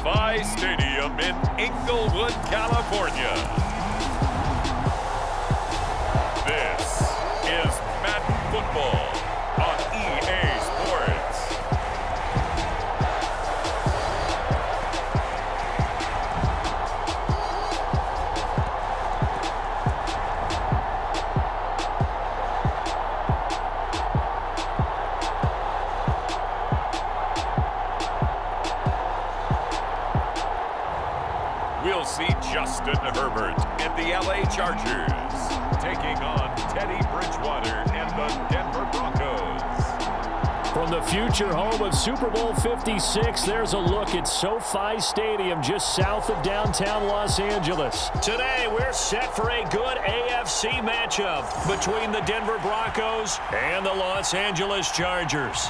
SoFi Stadium in Inglewood, California. This is Madden Football on EA Sports. We'll see Justin Herbert and the LA Chargers taking on Teddy Bridgewater and the Denver Broncos. From the future home of Super Bowl 56, there's a look at SoFi Stadium just south of downtown Los Angeles. Today, we're set for a good AFC matchup between the Denver Broncos and the Los Angeles Chargers.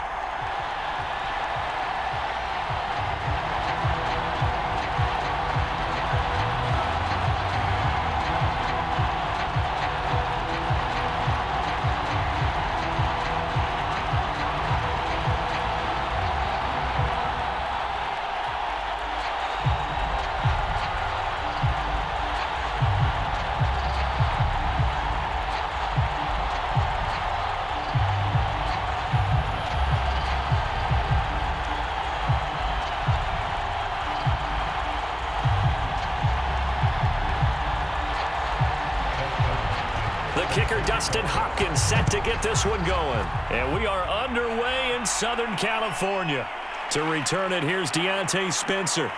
Kicker Dustin Hopkins set to get this one going. And we are underway in Southern California. To return it, here's Deontay Spencer.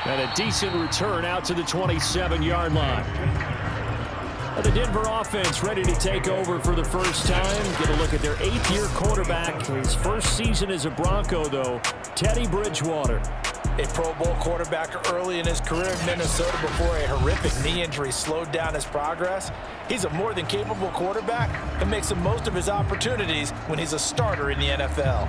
And a decent return out to the 27-yard line. The Denver offense ready to take over for the first time. Get a look at their 8th-year quarterback. His first season as a Bronco, though, Teddy Bridgewater. A Pro Bowl quarterback early in his career in Minnesota before a horrific knee injury slowed down his progress. He's a more than capable quarterback and makes the most of his opportunities when he's a starter in the NFL.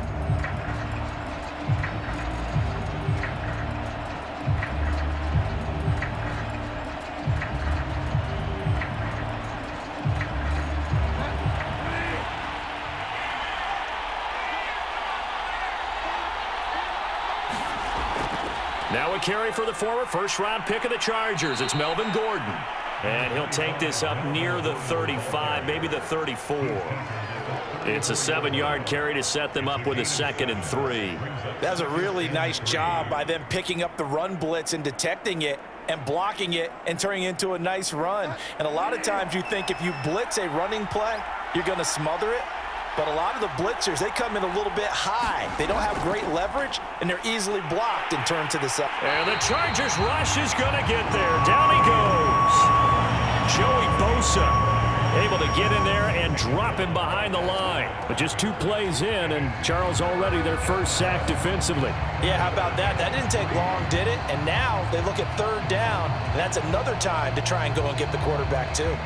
Now a carry for the former first-round pick of the Chargers. It's Melvin Gordon. And he'll take this up near the 35, maybe the 34. It's a 7-yard carry to set them up with a 2nd and 3. That's a really nice job by them picking up the run blitz and detecting it and blocking it and turning it into a nice run. And a lot of times you think if you blitz a running play, you're going to smother it. But a lot of the blitzers, they come in a little bit high. They don't have great leverage, and they're easily blocked and turned to the side. And the Chargers rush is going to get there. Down he goes. Joey Bosa able to get in there and drop him behind the line. But just 2 plays in, and Charles already their first sack defensively. Yeah, how about that? That didn't take long, did it? And now they look at 3rd down, and that's another time to try and go and get the quarterback too.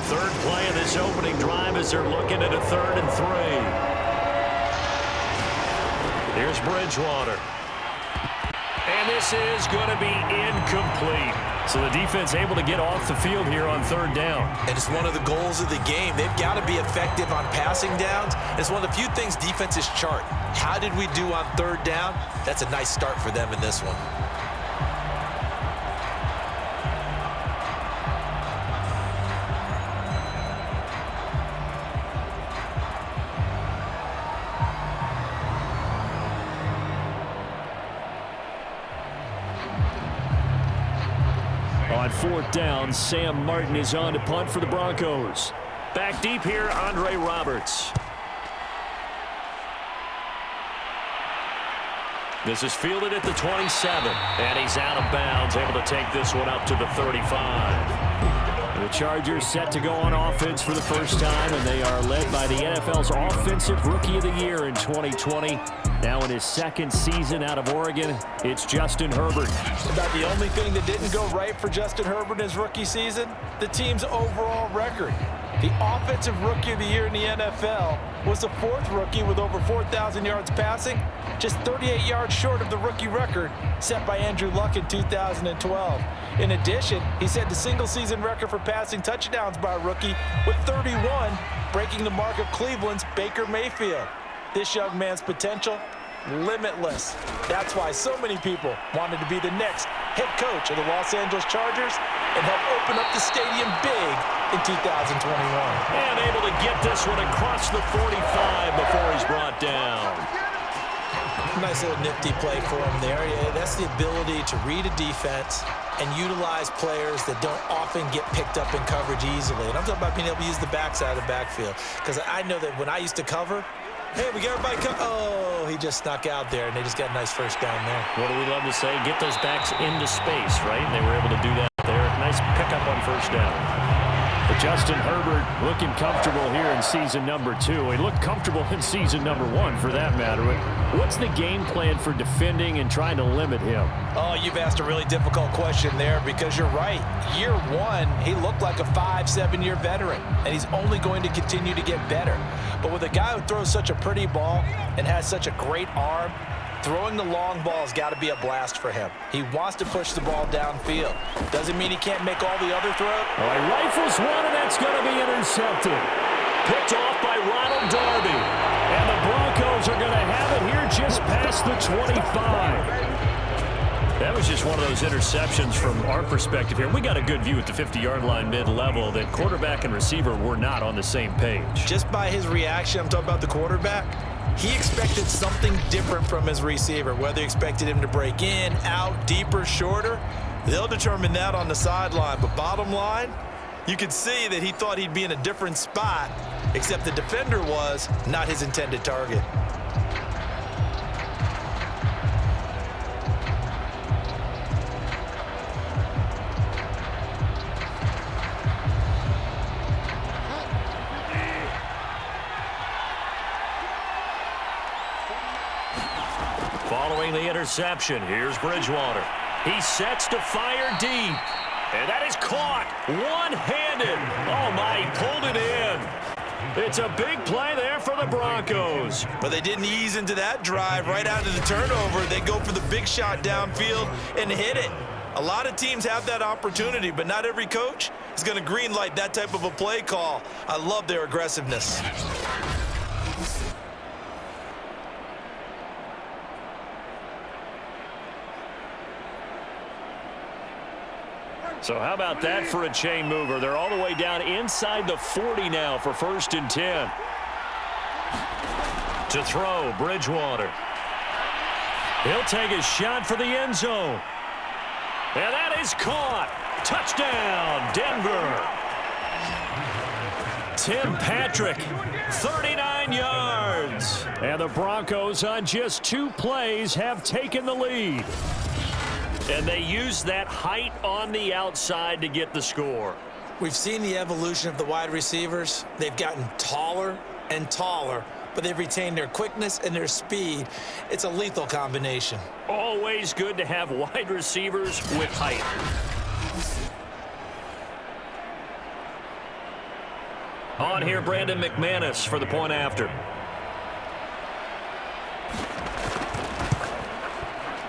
Third play of this opening drive as they're looking at a 3rd and 3. Here's Bridgewater. And this is going to be incomplete. So the defense able to get off the field here on 3rd down. And it's one of the goals of the game. They've got to be effective on passing downs. It's one of the few things defenses chart. How did we do on 3rd down? That's a nice start for them in this one. On 4th down, Sam Martin is on to punt for the Broncos. Back deep here, Andre Roberts. This is fielded at the 27, and he's out of bounds, able to take this one up to the 35. The Chargers set to go on offense for the first time, and they are led by the NFL's Offensive Rookie of the Year in 2020. Now in his 2nd season out of Oregon, it's Justin Herbert. About the only thing that didn't go right for Justin Herbert in his rookie season, the team's overall record. The Offensive Rookie of the Year in the NFL was the 4th rookie with over 4,000 yards passing, just 38 yards short of the rookie record set by Andrew Luck in 2012. In addition, he set the single-season record for passing touchdowns by a rookie with 31, breaking the mark of Cleveland's Baker Mayfield. This young man's potential, limitless. That's why so many people wanted to be the next head coach of the Los Angeles Chargers and help open up the stadium big in 2021. And able to get this one across the 45 before he's brought down. Nice little nifty play for him there. Yeah, that's the ability to read a defense and utilize players that don't often get picked up in coverage easily. And I'm talking about being able to use the backside of the backfield. Because I know that when I used to cover, hey, we got everybody covered. Oh, he just snuck out there, and they just got a nice first down there. What do we love to say? Get those backs into space, right? And they were able to do that there. Nice pickup on first down. But Justin Herbert looking comfortable here in season number 2. He looked comfortable in season number 1, for that matter. What's the game plan for defending and trying to limit him? Oh, you've asked a really difficult question there because you're right. Year 1, he looked like a 5-7-year veteran, and he's only going to continue to get better. But with a guy who throws such a pretty ball and has such a great arm, throwing the long ball has got to be a blast for him. He wants to push the ball downfield. Doesn't mean he can't make all the other throws. All right, rifles one, and that's going to be intercepted. Picked off by Ronald Darby. And the Broncos are going to have it here just past the 25. That was just one of those interceptions from our perspective here. We got a good view at the 50-yard line mid-level that quarterback and receiver were not on the same page. Just by his reaction, I'm talking about the quarterback, he expected something different from his receiver. Whether he expected him to break in, out, deeper, shorter, they'll determine that on the sideline. But bottom line, you could see that he thought he'd be in a different spot, except the defender was not his intended target. Following the interception, here's Bridgewater. He sets to fire deep. And that is caught one-handed. Oh, my, he pulled it in. It's a big play there for the Broncos. But they didn't ease into that drive right out of the turnover. They go for the big shot downfield and hit it. A lot of teams have that opportunity, but not every coach is going to green-light that type of a play call. I love their aggressiveness. So how about that for a chain mover? They're all the way down inside the 40 now for 1st and 10. To throw, Bridgewater. He'll take a shot for the end zone. And that is caught. Touchdown, Denver. Tim Patrick, 39 yards. And the Broncos on just 2 plays have taken the lead. And they use that height on the outside to get the score. We've seen the evolution of the wide receivers. They've gotten taller and taller, but they've retained their quickness and their speed. It's a lethal combination. Always good to have wide receivers with height. On here, Brandon McManus for the point after.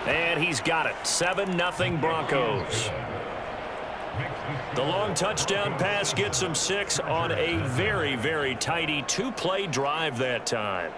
And he's got it. 7-0 Broncos. The long touchdown pass gets them 6 on a very, very tidy 2-play drive that time.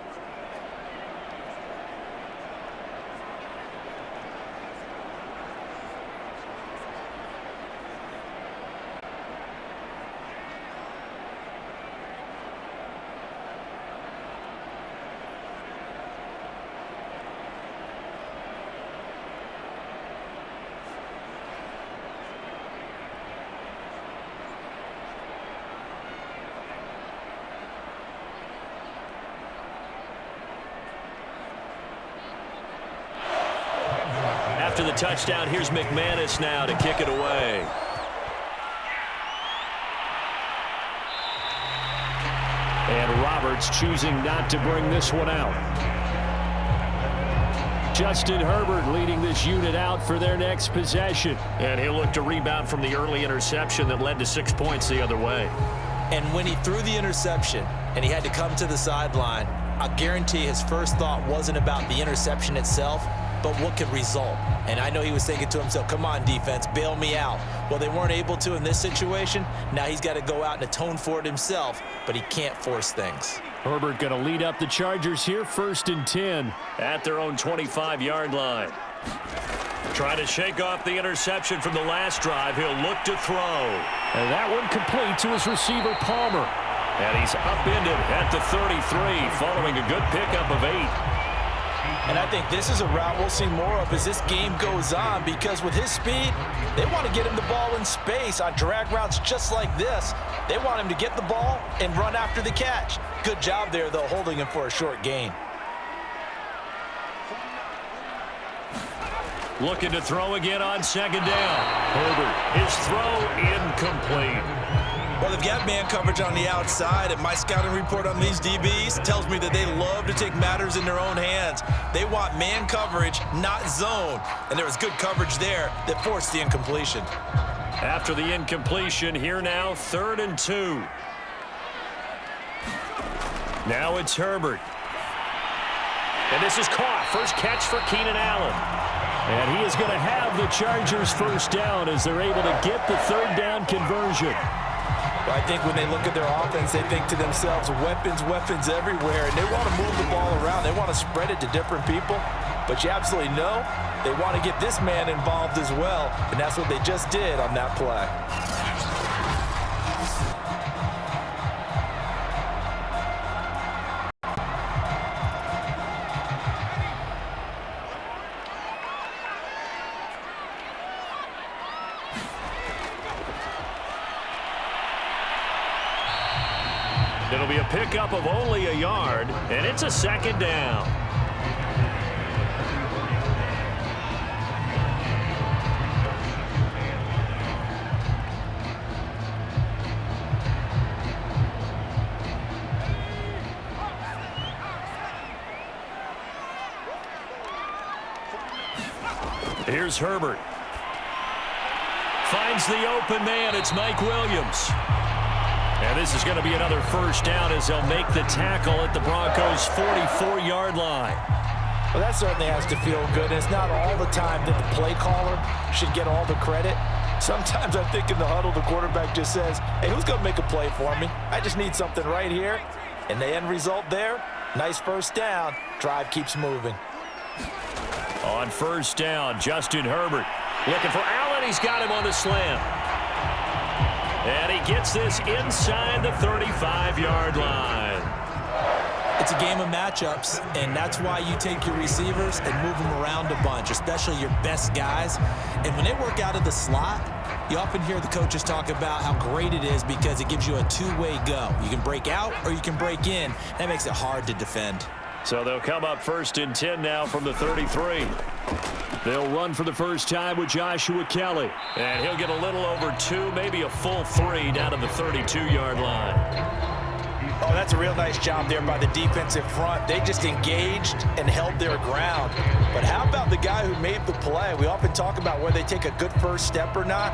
After the touchdown, here's McManus now to kick it away. And Roberts choosing not to bring this one out. Justin Herbert leading this unit out for their next possession. And he'll look to rebound from the early interception that led to 6 points the other way. And when he threw the interception and he had to come to the sideline, I guarantee his first thought wasn't about the interception itself, but what could result. And I know he was thinking to himself, come on, defense, bail me out. Well, they weren't able to in this situation. Now he's got to go out and atone for it himself, but he can't force things. Herbert going to lead up the Chargers here, 1st and 10 at their own 25-yard line. Trying to shake off the interception from the last drive. He'll look to throw. And that one complete to his receiver, Palmer. And he's upended at the 33, following a good pickup of 8. And I think this is a route we'll see more of as this game goes on, because with his speed, they want to get him the ball in space on drag routes just like this. They want him to get the ball and run after the catch. Good job there, though, holding him for a short gain. Looking to throw again on 2nd down. Herbert, his throw incomplete. Well, they've got man coverage on the outside, and my scouting report on these DBs tells me that they love to take matters in their own hands. They want man coverage, not zone. And there was good coverage there that forced the incompletion. After the incompletion, here now, 3rd and 2. Now it's Herbert. And this is caught. First catch for Keenan Allen. And he is going to have the Chargers first down as they're able to get the 3rd down conversion. Well, I think when they look at their offense, they think to themselves, weapons, weapons everywhere, and they want to move the ball around. They want to spread it to different people, but you absolutely know they want to get this man involved as well, and that's what they just did on that play. It'll be a pickup of only a yard, and it's a 2nd down. Here's Herbert. Finds the open man. It's Mike Williams. And this is going to be another first down as they'll make the tackle at the Broncos' 44-yard line. Well, that certainly has to feel good. And it's not all the time that the play caller should get all the credit. Sometimes I think in the huddle, the quarterback just says, hey, who's going to make a play for me? I just need something right here. And the end result there, nice first down. Drive keeps moving. On first down, Justin Herbert looking for Allen. He's got him on the slant. And he gets this inside the 35-yard line. It's a game of matchups, and that's why you take your receivers and move them around a bunch, especially your best guys. And when they work out of the slot, you often hear the coaches talk about how great it is because it gives you a two-way go. You can break out or you can break in. That makes it hard to defend. So they'll come up 1st and 10 now from the 33. They'll run for the first time with Joshua Kelly. And he'll get a little over 2, maybe a full 3 down to the 32-yard line. Oh, that's a real nice job there by the defensive front. They just engaged and held their ground. But how about the guy who made the play? We often talk about whether they take a good first step or not.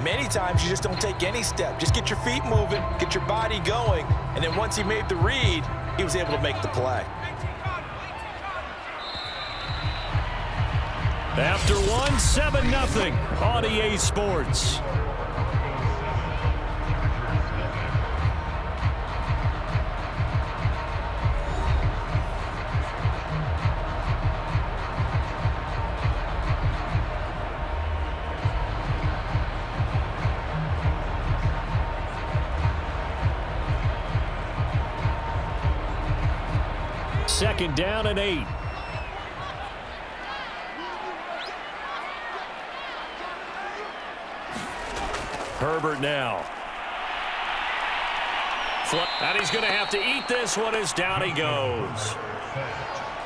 Many times you just don't take any step. Just get your feet moving, get your body going, and then once he made the read, he was able to make the play. After 7-0 on EA Sports. Second down and 8. Herbert now. And he's going to have to eat this one as down he goes.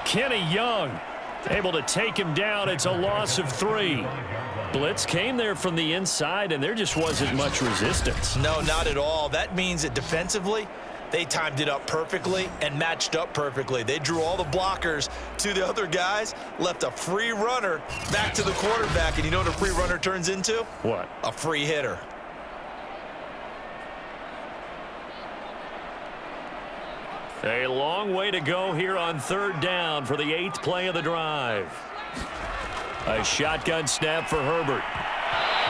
Kenny Young able to take him down. It's a loss of 3. Blitz came there from the inside, and there just wasn't much resistance. No, not at all. That means that defensively, they timed it up perfectly and matched up perfectly. They drew all the blockers to the other guys, left a free runner back to the quarterback, and you know what a free runner turns into? What? A free hitter. A long way to go here on 3rd down for the 8th play of the drive. A shotgun snap for Herbert.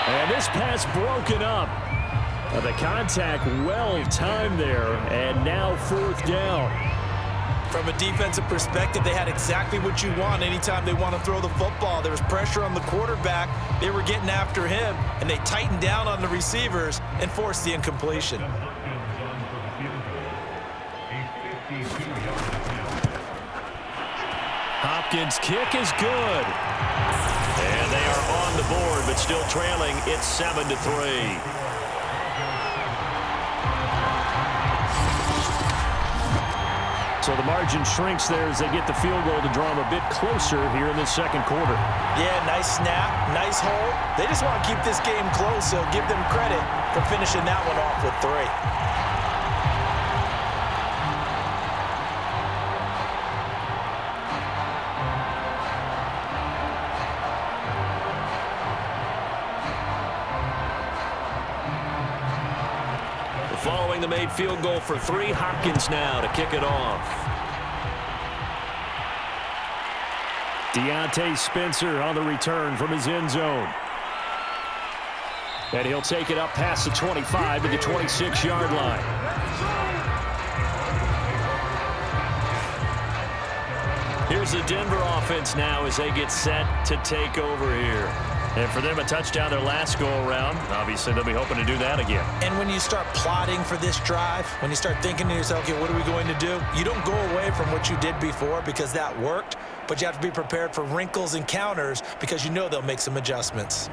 And this pass broken up. The contact well timed there, and now 4th down. From a defensive perspective, they had exactly what you want anytime they want to throw the football. There was pressure on the quarterback. They were getting after him, and they tightened down on the receivers and forced the incompletion. Hopkins' kick is good. And they are on the board, but still trailing. It's 7-3. So the margin shrinks there as they get the field goal to draw them a bit closer here in the 2nd quarter. Yeah, nice snap, nice hold. They just want to keep this game close, so give them credit for finishing that one off with 3. Following the made field goal for 3, Hopkins now to kick it off. Deontay Spencer on the return from his end zone. And he'll take it up past the 25 to the 26-yard line. Here's the Denver offense now as they get set to take over here. And for them, a touchdown their last go-around. Obviously, they'll be hoping to do that again. And when you start plotting for this drive, when you start thinking to yourself, okay, what are we going to do? You don't go away from what you did before because that worked, but you have to be prepared for wrinkles and counters because you know they'll make some adjustments.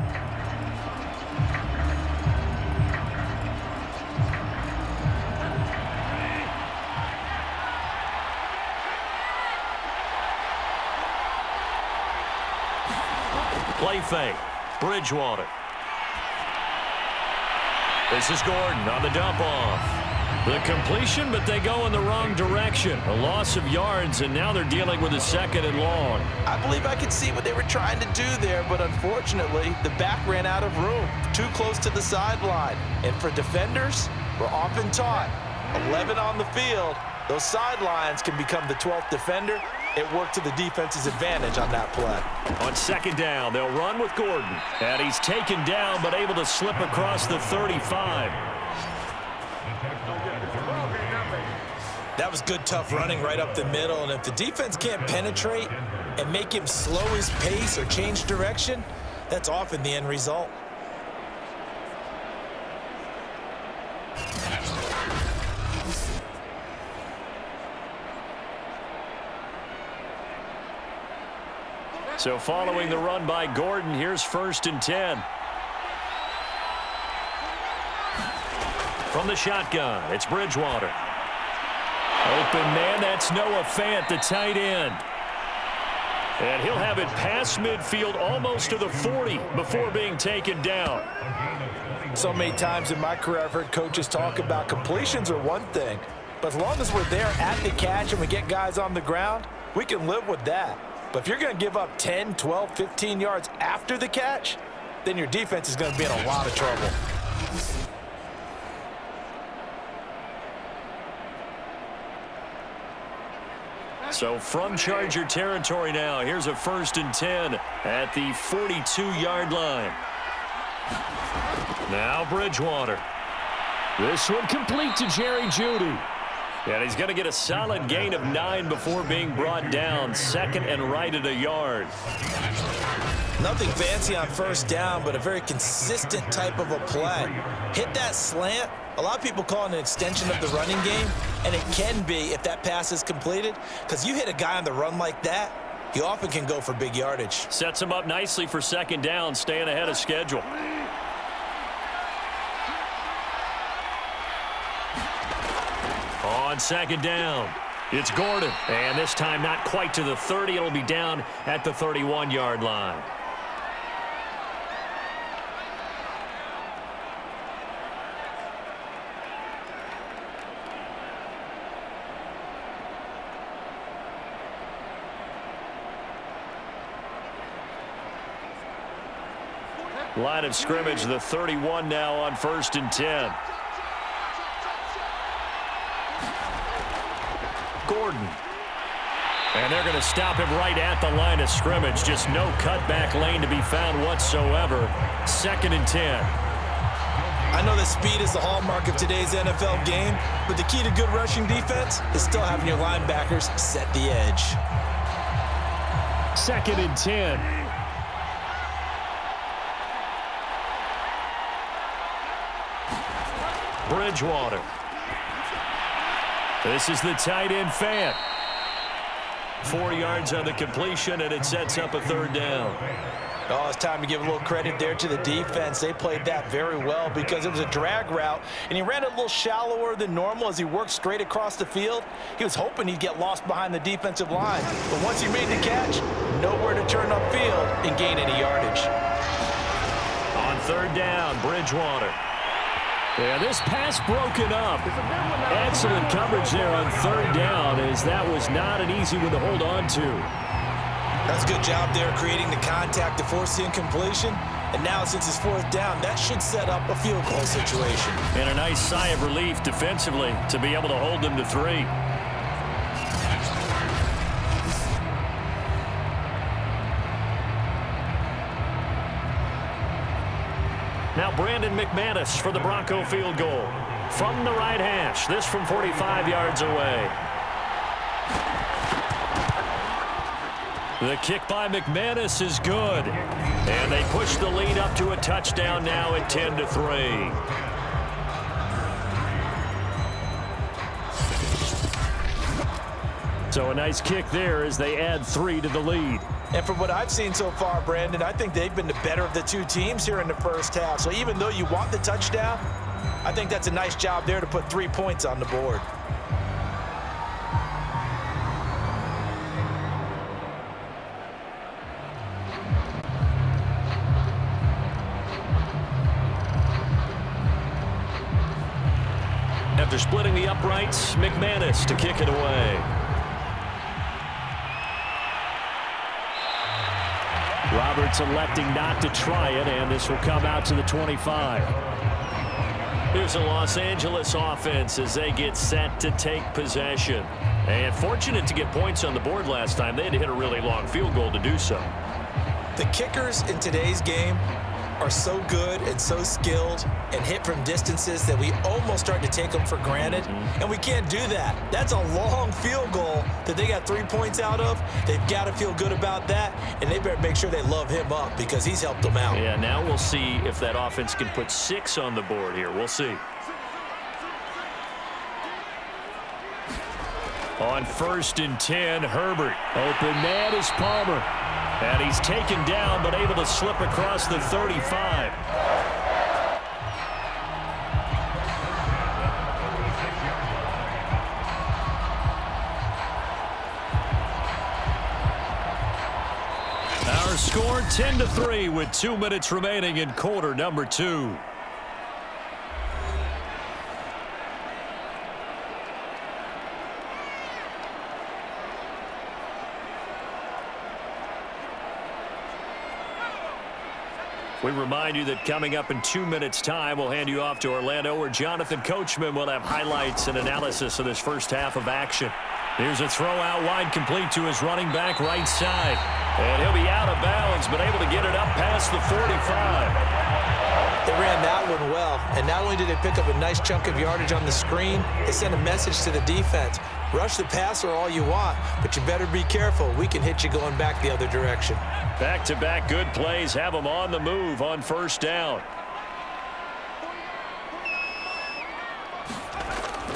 Play fake. Bridgewater. This is Gordon on the dump off. The completion, but they go in the wrong direction. A loss of yards, and now they're dealing with a 2nd and long. I believe I could see what they were trying to do there, but unfortunately, the back ran out of room. Too close to the sideline. And for defenders, we're often taught, 11 on the field, those sidelines can become the 12th defender. It worked to the defense's advantage on that play. On 2nd down, they'll run with Gordon. And he's taken down, but able to slip across the 35. That was good, tough running right up the middle. And if the defense can't penetrate and make him slow his pace or change direction, that's often the end result. So following the run by Gordon, here's 1st and 10. From the shotgun, it's Bridgewater. Open man, that's Noah Fant, the tight end. And he'll have it past midfield almost to the 40 before being taken down. So many times in my career I've heard coaches talk about completions are one thing, but as long as we're there at the catch and we get guys on the ground, we can live with that. But if you're going to give up 10, 12, 15 yards after the catch, then your defense is going to be in a lot of trouble. So from Charger territory now, here's a 1st and 10 at the 42-yard line. Now Bridgewater. This one complete to Jerry Jeudy. And he's going to get a solid gain of 9 before being brought down. 2nd and right at a yard. Nothing fancy on 1st down, but a very consistent type of a play. Hit that slant. A lot of people call it an extension of the running game, and it can be if that pass is completed, because you hit a guy on the run like that, he often can go for big yardage. Sets him up nicely for 2nd down, staying ahead of schedule. On 2nd down, it's Gordon. And this time not quite to the 30. It'll be down at the 31-yard line. Line of scrimmage, the 31 now on 1st and 10. Gordon. And they're going to stop him right at the line of scrimmage. Just no cutback lane to be found whatsoever. 2nd and 10. I know that speed is the hallmark of today's NFL game, but the key to good rushing defense is still having your linebackers set the edge. 2nd and 10. Bridgewater. This is the tight end fan. 4 yards on the completion, and it sets up a 3rd down. Oh, it's time to give a little credit there to the defense. They played that very well because it was a drag route, and he ran it a little shallower than normal as he worked straight across the field. He was hoping he'd get lost behind the defensive line, but once he made the catch, nowhere to turn upfield and gain any yardage. On 3rd down, Bridgewater. Yeah, this pass broken up. Excellent coverage there on 3rd down, as that was not an easy one to hold on to. That's a good job there creating the contact to force the incompletion. And now since it's 4th down, that should set up a field goal situation. And a nice sigh of relief defensively to be able to hold them to 3. Now Brandon McManus for the Bronco field goal. From the right hash, this from 45 yards away. The kick by McManus is good. And they push the lead up to a touchdown now at 10-3. So a nice kick there as they add 3 to the lead. And from what I've seen so far, Brandon, I think they've been the better of the two teams here in the first half. So even though you want the touchdown, I think that's a nice job there to put 3 points on the board. After splitting the uprights, McManus to kick it away. Roberts electing not to try it, and this will come out to the 25. Here's a Los Angeles offense as they get set to take possession. And fortunate to get points on the board last time. They had to hit a really long field goal to do so. The kickers in today's game are so good and so skilled and hit from distances that we almost start to take them for granted, and we can't do that. That's a long field goal that they got 3 points out of. They've got to feel good about that, and they better make sure they love him up because he's helped them out. Yeah, now we'll see if that offense can put 6 on the board here. We'll see. On 1st and 10, Herbert. Open man is Palmer. And he's taken down, but able to slip across the 35. Our score 10-3 with 2 minutes remaining in quarter number 2. We remind you that coming up in 2 minutes' time, we'll hand you off to Orlando, where Jonathan Coachman will have highlights and analysis of this first half of action. Here's a throw out wide, complete to his running back right side. And he'll be out of bounds, but able to get it up past the 45. They ran that one well, and not only did they pick up a nice chunk of yardage on the screen, they sent a message to the defense. Rush the passer all you want, but you better be careful. We can hit you going back the other direction. Back-to-back good plays have them on the move on 1st down.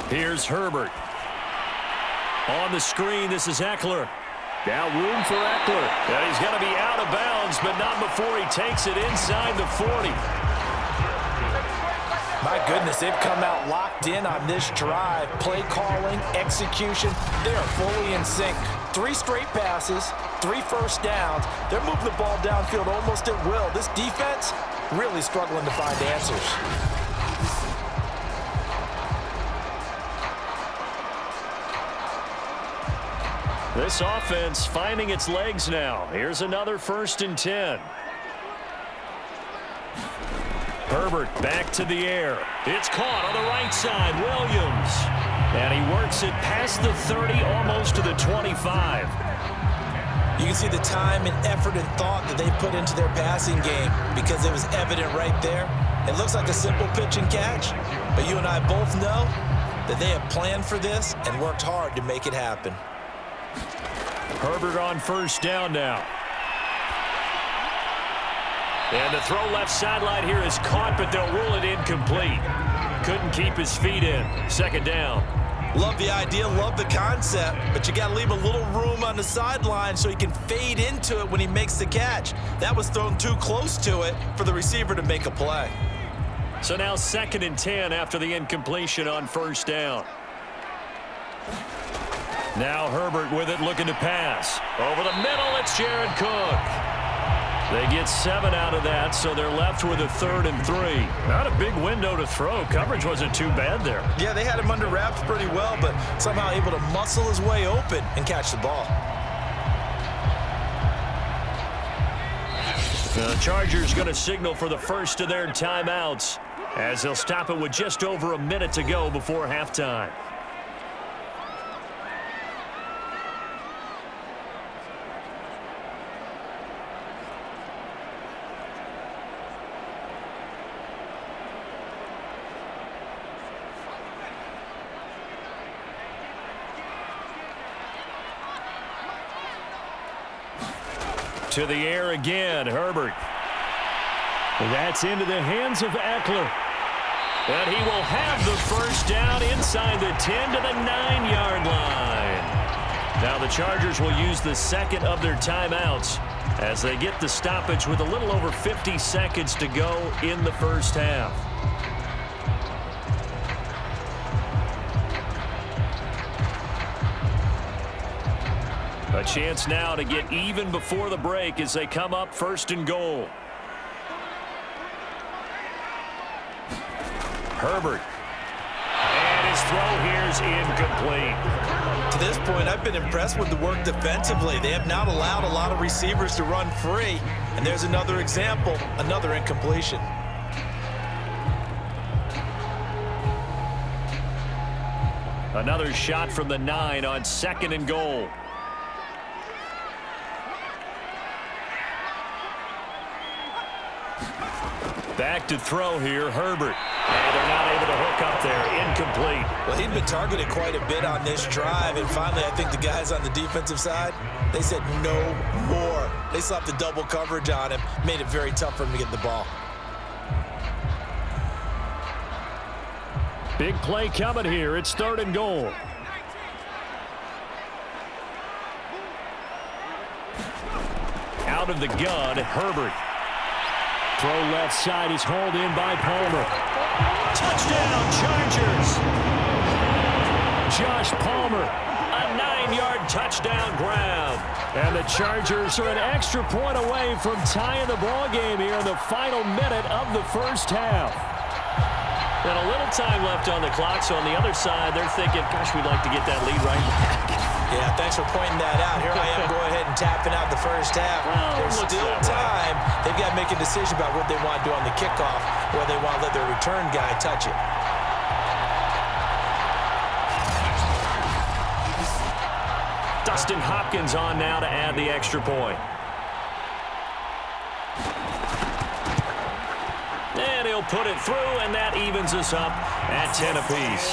Here's Herbert. On the screen, this is Eckler. Now room for Eckler. And he's going to be out of bounds, but not before he takes it inside the 40. My goodness, they've come out locked in on this drive. Play calling, execution, they are fully in sync. 3 straight passes, 3 first downs. They're moving the ball downfield almost at will. This defense really struggling to find answers. This offense finding its legs now. Here's another 1st and 10. Herbert back to the air. It's caught on the right side. Williams. And he works it past the 30, almost to the 25. You can see the time and effort and thought that they put into their passing game because it was evident right there. It looks like a simple pitch and catch, but you and I both know that they have planned for this and worked hard to make it happen. Herbert on first down now. And the throw left sideline here is caught, but they'll rule it incomplete. Couldn't keep his feet in. Second down. Love the idea, love the concept, but you got to leave a little room on the sideline so he can fade into it when he makes the catch. That was thrown too close to it for the receiver to make a play. So now 2nd and 10 after the incompletion on first down. Now Herbert with it, looking to pass. Over the middle, it's Jared Cook. They get 7 out of that, so they're left with a 3rd and 3. Not a big window to throw. Coverage wasn't too bad there. Yeah, they had him under wraps pretty well, but somehow able to muscle his way open and catch the ball. The Chargers going to signal for the first of their timeouts as they'll stop it with just over a minute to go before halftime. To the air again, Herbert. That's into the hands of Eckler. And he will have the first down inside the 10 to the 9-yard line. Now the Chargers will use the second of their timeouts as they get the stoppage with a little over 50 seconds to go in the first half. A chance now to get even before the break as they come up 1st and goal. Herbert. And his throw here is incomplete. To this point, I've been impressed with the work defensively. They have not allowed a lot of receivers to run free. And there's another example, another incompletion. Another shot from the 9 on 2nd and goal. Back to throw here, Herbert. And they're not able to hook up there. Incomplete. Well, he'd been targeted quite a bit on this drive, and finally I think the guys on the defensive side, they said no more. They slapped the double coverage on him, made it very tough for him to get the ball. Big play coming here. It's 3rd and goal. Out of the gun, Herbert. Throw left side is hauled in by Palmer. Touchdown, Chargers. Josh Palmer, a 9-yard touchdown grab. And the Chargers are an extra point away from tying the ball game here in the final minute of the first half. And a little time left on the clock, so on the other side, they're thinking, gosh, we'd like to get that lead right back. Yeah, thanks for pointing that out. Here I am going ahead and tapping out the first half. Well, there's still time. They've got to make a decision about what they want to do on the kickoff, whether they want to let their return guy touch it. Dustin Hopkins on now to add the extra point. And he'll put it through, and that evens us up at 10 apiece.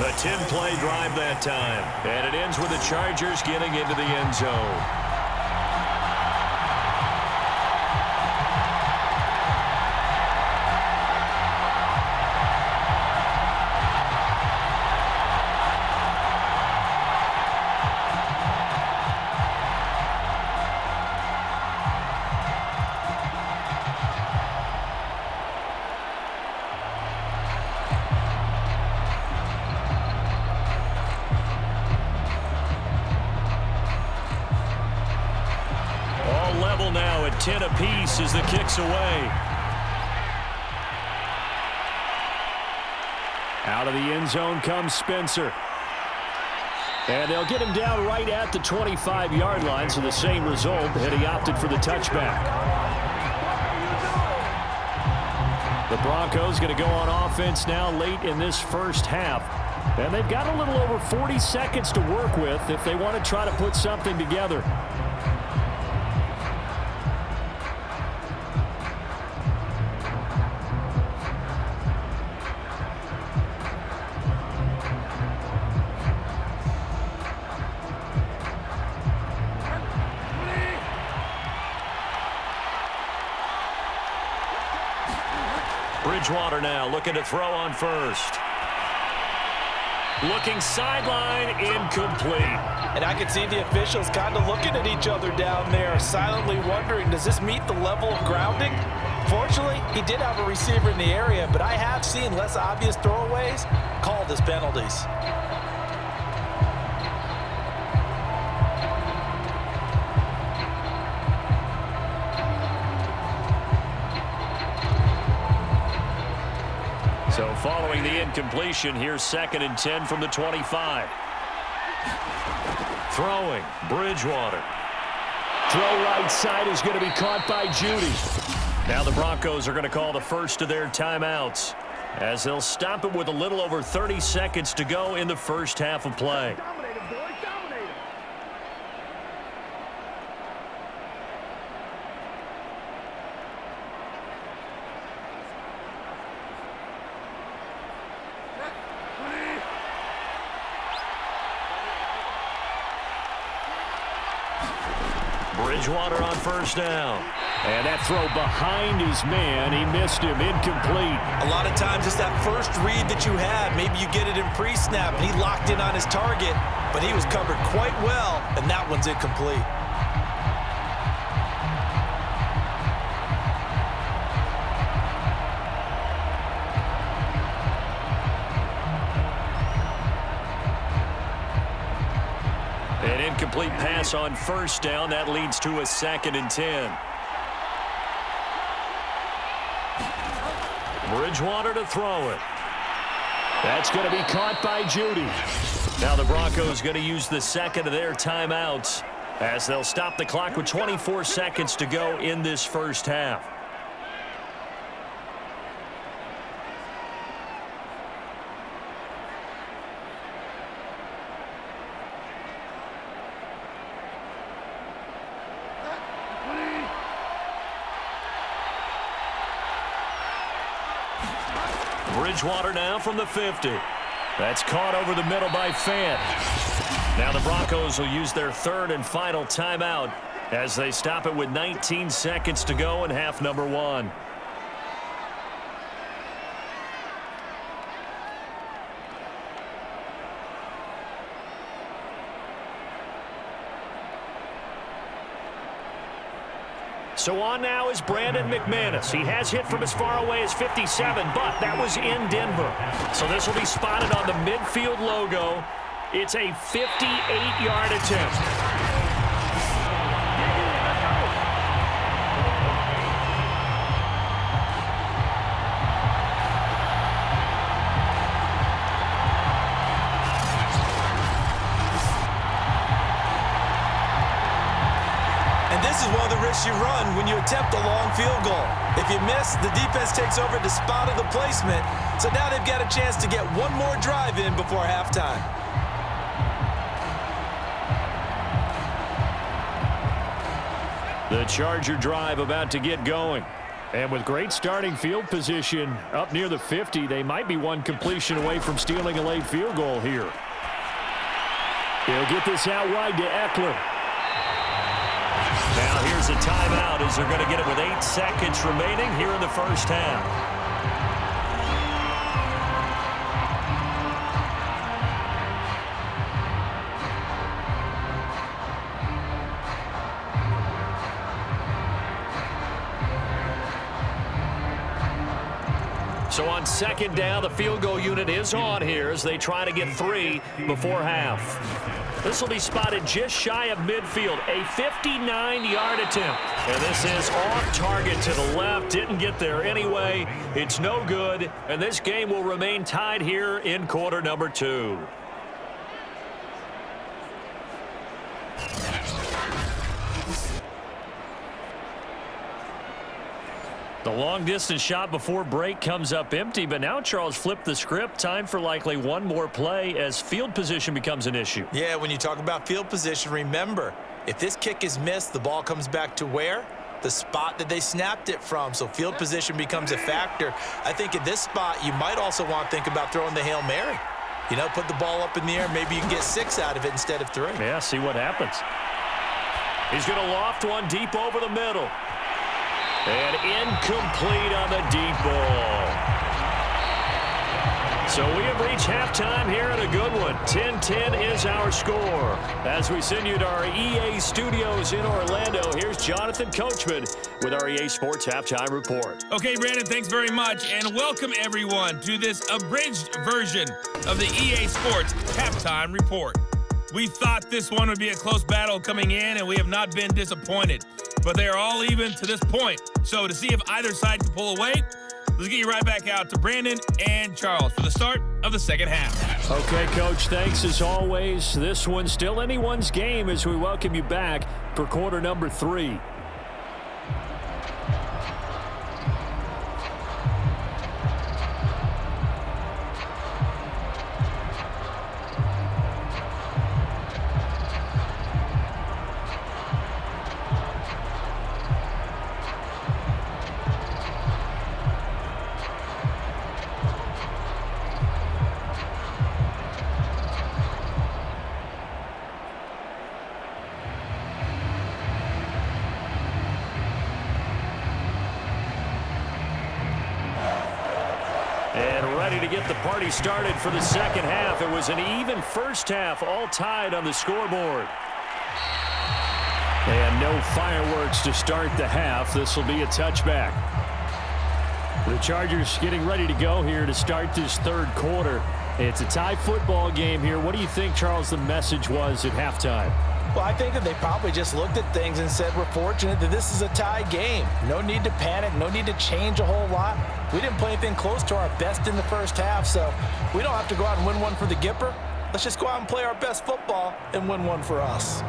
A 10-play drive that time. And it ends with the Chargers getting into the end zone. Now at 10 apiece as the kick's away. Out of the end zone comes Spencer. And they'll get him down right at the 25-yard line, so the same result, and he opted for the touchback. The Broncos going to go on offense now late in this first half. And they've got a little over 40 seconds to work with if they want to try to put something together. Bridgewater now looking to throw on first. Looking sideline, incomplete. And I can see the officials kind of looking at each other down there, silently wondering, does this meet the level of grounding? Fortunately, he did have a receiver in the area, but I have seen less obvious throwaways called as penalties. So following the incompletion, here's 2nd and 10 from the 25. Throwing, Bridgewater. Throw right side is going to be caught by Judy. Now the Broncos are going to call the first of their timeouts as they'll stop it with a little over 30 seconds to go in the first half of play. Bridgewater on first down. And that throw behind his man. He missed him. Incomplete. A lot of times it's that first read that you have. Maybe you get it in pre-snap, and he locked in on his target, but he was covered quite well, and that one's incomplete. An incomplete pass on first down. That leads to a 2nd and 10. Bridgewater to throw it. That's going to be caught by Judy. Now the Broncos going to use the second of their timeouts as they'll stop the clock with 24 seconds to go in this first half. Bridgewater now from the 50. That's caught over the middle by Fant. Now the Broncos will use their third and final timeout as they stop it with 19 seconds to go in half number 1. So on now is Brandon McManus. He has hit from as far away as 57, but that was in Denver. So this will be spotted on the midfield logo. It's a 58-yard attempt. This is one of the risks you run when you attempt a long field goal. If you miss, the defense takes over the spot of the placement. So now they've got a chance to get one more drive in before halftime. The Charger drive about to get going. And with great starting field position up near the 50, they might be one completion away from stealing a late field goal here. He'll get this out wide to Eckler. Now here's a timeout as they're going to get it with 8 seconds remaining here in the first half. So on second down, the field goal unit is on here as they try to get 3 before half. This will be spotted just shy of midfield, a 59-yard attempt. And this is off target to the left. Didn't get there anyway. It's no good. And this game will remain tied here in quarter number 2. The long-distance shot before break comes up empty, but now Charles flipped the script. Time for likely one more play as field position becomes an issue. Yeah, when you talk about field position, remember, if this kick is missed, the ball comes back to where? The spot that they snapped it from. So field position becomes a factor. I think at this spot, you might also want to think about throwing the Hail Mary. You know, put the ball up in the air. Maybe you can get 6 out of it instead of 3. Yeah, see what happens. He's going to loft one deep over the middle. And incomplete on the deep ball. So we have reached halftime here in a good one. 10-10 is our score. As we send you to our EA studios in Orlando, here's Jonathan Coachman with our EA Sports Halftime Report. Okay, Brandon, thanks very much. And welcome, everyone, to this abridged version of the EA Sports Halftime Report. We thought this one would be a close battle coming in, and we have not been disappointed. But they are all even to this point. So to see if either side can pull away, let's get you right back out to Brandon and Charles for the start of the second half. Okay, Coach, thanks as always. This one's still anyone's game as we welcome you back for quarter number 3. To get the party started for the second half. It was an even first half, all tied on the scoreboard. And no fireworks to start the half. This will be a touchback. The Chargers getting ready to go here to start this third quarter. It's a tie football game here. What do you think, Charles, the message was at halftime? Well, I think that they probably just looked at things and said, we're fortunate that this is a tie game. No need to panic. No need to change a whole lot. We didn't play anything close to our best in the first half, so we don't have to go out and win one for the Gipper. Let's just go out and play our best football and win one for us.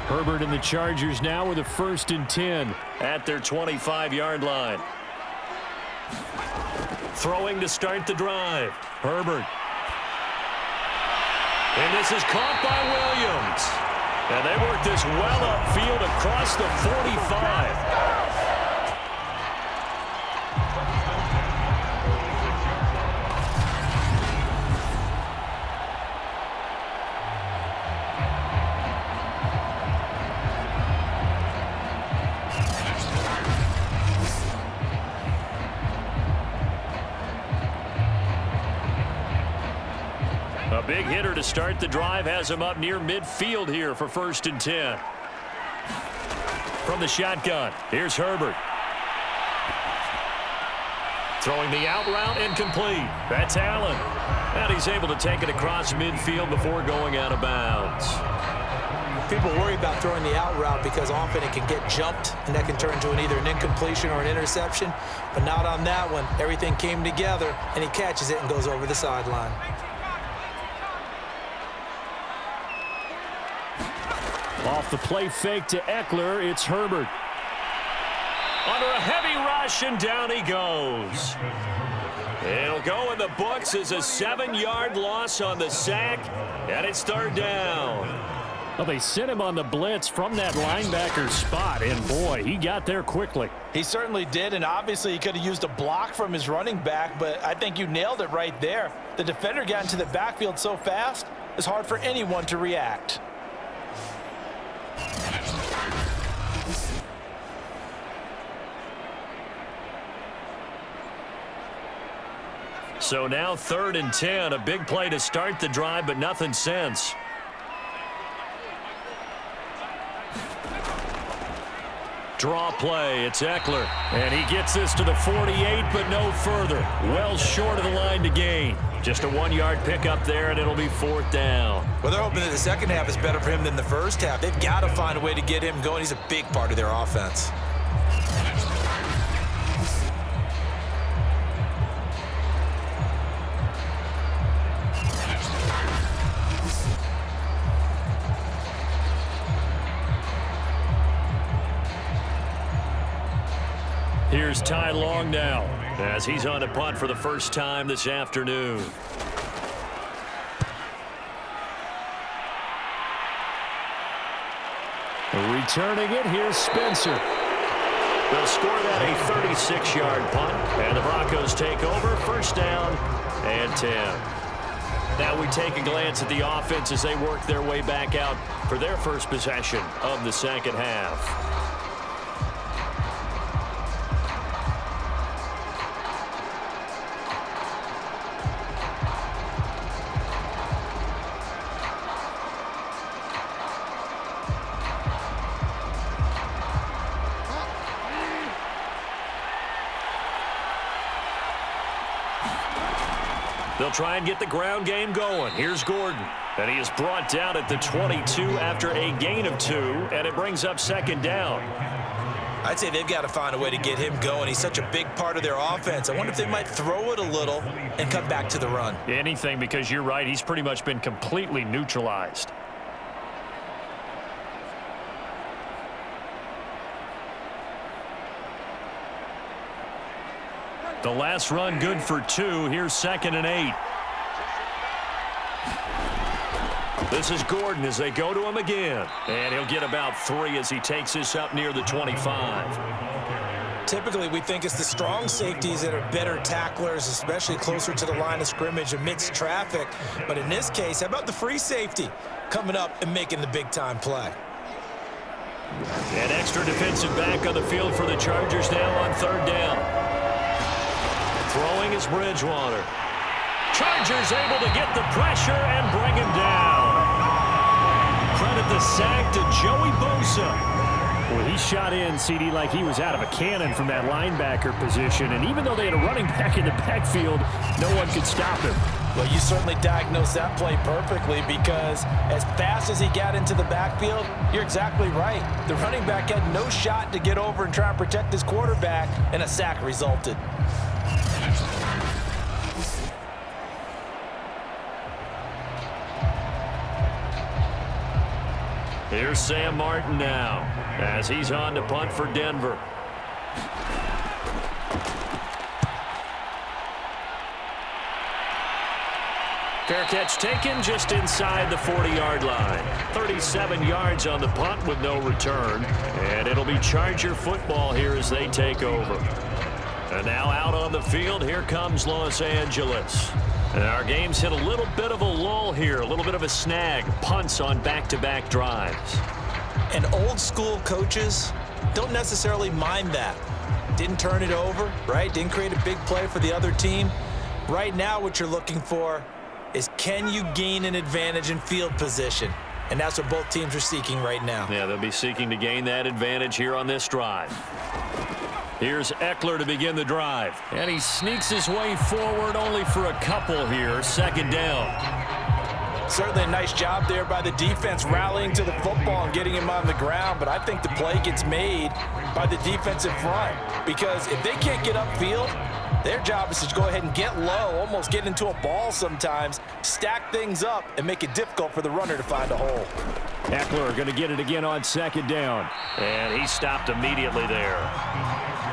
Herbert and the Chargers now with a 1st and 10 at their 25-yard line. Throwing to start the drive. Herbert. And this is caught by Williams. And they work this well upfield across the 45. A big hitter to start the drive has him up near midfield here for 1st and 10. From the shotgun, here's Herbert. Throwing the out route incomplete. That's Allen. And he's able to take it across midfield before going out of bounds. People worry about throwing the out route because often it can get jumped, and that can turn into either an incompletion or an interception. But not on that one. Everything came together, and he catches it and goes over the sideline. Off the play fake to Eckler, it's Herbert. Under a heavy rush, and down he goes. It'll go in the books as a 7-yard loss on the sack, and it's 3rd down. Well, they sent him on the blitz from that linebacker spot, and boy, he got there quickly. He certainly did, and obviously he could have used a block from his running back, but I think you nailed it right there. The defender got into the backfield so fast, it's hard for anyone to react. So now 3rd and 10, a big play to start the drive, but nothing since. Draw play, it's Eckler, and he gets this to the 48, but no further. Well short of the line to gain. Just a 1-yard pickup there, and it'll be 4th down. Well, they're hoping that the second half is better for him than the first half. They've got to find a way to get him going. He's a big part of their offense. Here's Ty Long now as he's on a punt for the first time this afternoon. Returning it, here's Spencer. They'll score that a 36-yard punt, and the Broncos take over, first down and 10. Now we take a glance at the offense as they work their way back out for their first possession of the second half. They'll try and get the ground game going. Here's Gordon. And he is brought down at the 22 after a gain of 2, and it brings up second down. I'd say they've got to find a way to get him going. He's such a big part of their offense. I wonder if they might throw it a little and come back to the run. Anything, because you're right. He's pretty much been completely neutralized. The last run good for 2. Here's 2nd and 8. This is Gordon as they go to him again. And he'll get about 3 as he takes this up near the 25. Typically, we think it's the strong safeties that are better tacklers, especially closer to the line of scrimmage amidst traffic. But in this case, how about the free safety coming up and making the big-time play? An extra defensive back on the field for the Chargers now on 3rd down. Throwing is Bridgewater. Chargers able to get the pressure and bring him down. Credit the sack to Joey Bosa. Well, he shot in, CD, like he was out of a cannon from that linebacker position. And even though they had a running back in the backfield, no one could stop him. Well, you certainly diagnosed that play perfectly because as fast as he got into the backfield, you're exactly right. The running back had no shot to get over and try and protect his quarterback, and a sack resulted. Here's Sam Martin now as he's on to punt for Denver. Fair catch taken just inside the 40-yard line. 37 yards on the punt with no return. And it'll be Charger football here as they take over. And now out on the field, here comes Los Angeles. And our game's hit a little bit of a lull here, a little bit of a snag. Punts on back-to-back drives. And old-school coaches don't necessarily mind that. Didn't turn it over, right? Didn't create a big play for the other team. Right now, what you're looking for is can you gain an advantage in field position? And that's what both teams are seeking right now. Yeah, they'll be seeking to gain that advantage here on this drive. Here's Eckler to begin the drive. And he sneaks his way forward only for a couple here. 2nd down. Certainly a nice job there by the defense rallying to the football and getting him on the ground. But I think the play gets made by the defensive front. Because if they can't get upfield, their job is to go ahead and get low, almost get into a ball sometimes, stack things up, and make it difficult for the runner to find a hole. Eckler going to get it again on 2nd down. And he stopped immediately there.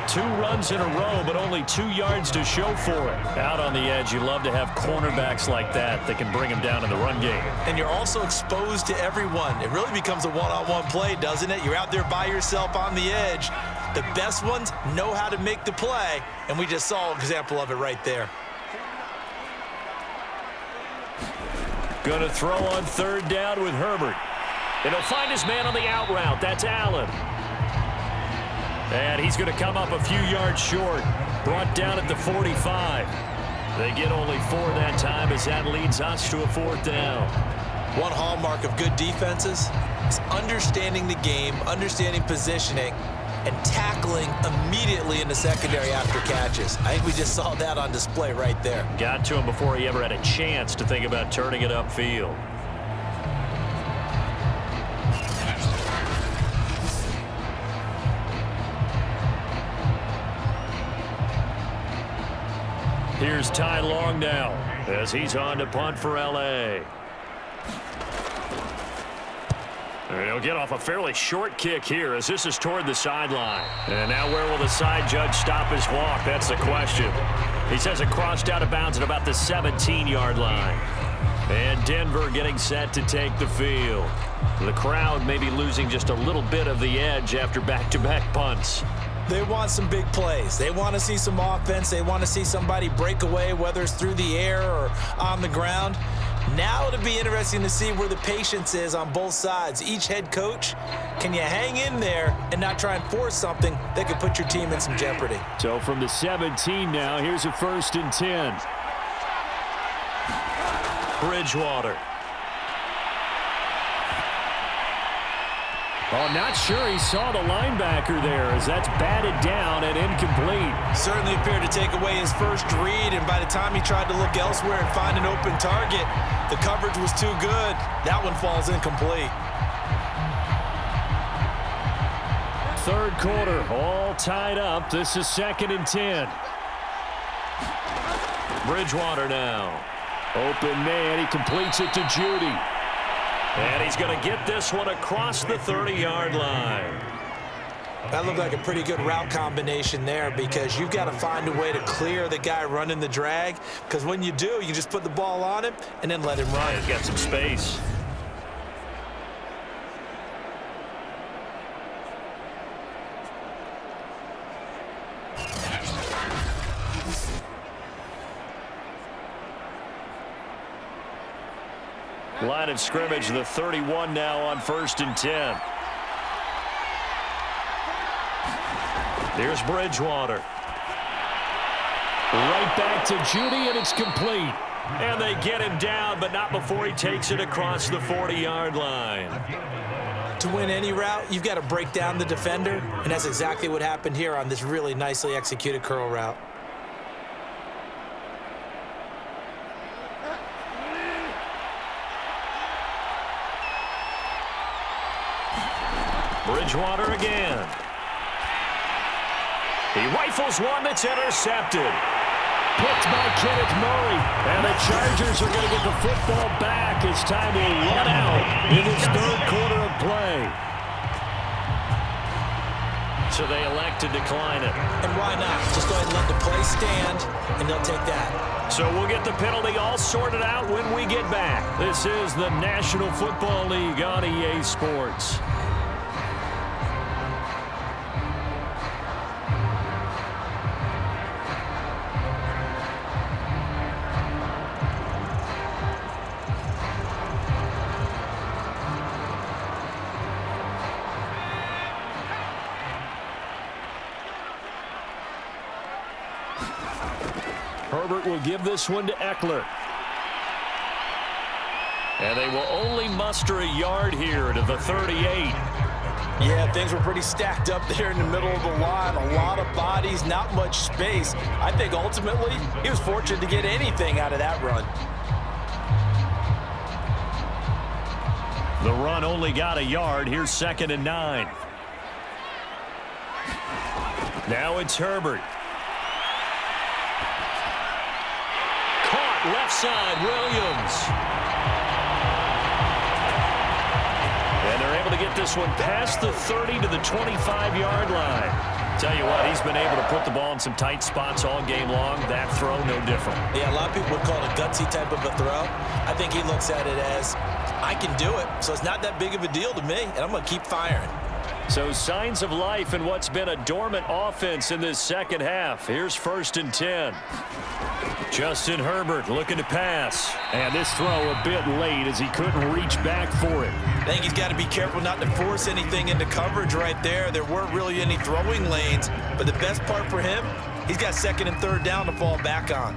2 runs in a row, but only 2 yards to show for it. Out on the edge, you love to have cornerbacks like that can bring him down in the run game. And you're also exposed to everyone. It really becomes a one-on-one play, doesn't it? You're out there by yourself on the edge. The best ones know how to make the play, and we just saw an example of it right there. Going to throw on 3rd down with Herbert. And he'll find his man on the out route. That's Allen. And he's going to come up a few yards short. Brought down at the 45. They get only 4 that time as that leads us to a 4th down. One hallmark of good defenses is understanding the game, understanding positioning, and tackling immediately in the secondary after catches. I think we just saw that on display right there. Got to him before he ever had a chance to think about turning it upfield. Here's Ty Long now as he's on to punt for L.A. And he'll get off a fairly short kick here as this is toward the sideline. And now where will the side judge stop his walk? That's the question. He says it crossed out of bounds at about the 17-yard line. And Denver getting set to take the field. The crowd may be losing just a little bit of the edge after back-to-back punts. They want some big plays. They want to see some offense. They want to see somebody break away, whether it's through the air or on the ground. Now it'll be interesting to see where the patience is on both sides. Each head coach, can you hang in there and not try and force something that could put your team in some jeopardy? So from the 17 now, here's a 1st and 10. Bridgewater. Oh, not sure he saw the linebacker there as that's batted down and incomplete. Certainly appeared to take away his first read, and by the time he tried to look elsewhere and find an open target, the coverage was too good. That one falls incomplete. Third quarter, all tied up. This is 2nd and 10. Bridgewater now. Open man, he completes it to Judy. And he's going to get this one across the 30-yard line. That looked like a pretty good route combination there because you've got to find a way to clear the guy running the drag, because when you do, you just put the ball on him and then let him run. He's got some space. Line of scrimmage, the 31 now on 1st and 10. Here's Bridgewater. Right back to Judy, and it's complete. And they get him down, but not before he takes it across the 40-yard line. To win any route, you've got to break down the defender, and that's exactly what happened here on this really nicely executed curl route. Bridgewater again. He rifles one that's intercepted. Picked by Kenneth Murray. And the Chargers are going to get the football back as time will run out in this 3rd quarter of play. So they elect to decline it. And why not? Just go ahead and let the play stand, and they'll take that. So we'll get the penalty all sorted out when we get back. This is the National Football League on EA Sports. Herbert will give this one to Eckler. And they will only muster a yard here to the 38. Yeah, things were pretty stacked up there in the middle of the line. A lot of bodies, not much space. I think ultimately he was fortunate to get anything out of that run. The run only got a yard. Here's 2nd and 9. Now it's Herbert. Caught left side, Williams. And they're able to get this one past the 30 to the 25-yard line. Tell you what, he's been able to put the ball in some tight spots all game long. That throw, no different. Yeah, a lot of people would call it a gutsy type of a throw. I think he looks at it as, I can do it, so it's not that big of a deal to me, and I'm going to keep firing. So signs of life in what's been a dormant offense in this second half. Here's 1st and 10. Justin Herbert looking to pass. And this throw a bit late as he couldn't reach back for it. I think he's got to be careful not to force anything into coverage right there. There weren't really any throwing lanes, but the best part for him, he's got 2nd and 3rd down to fall back on.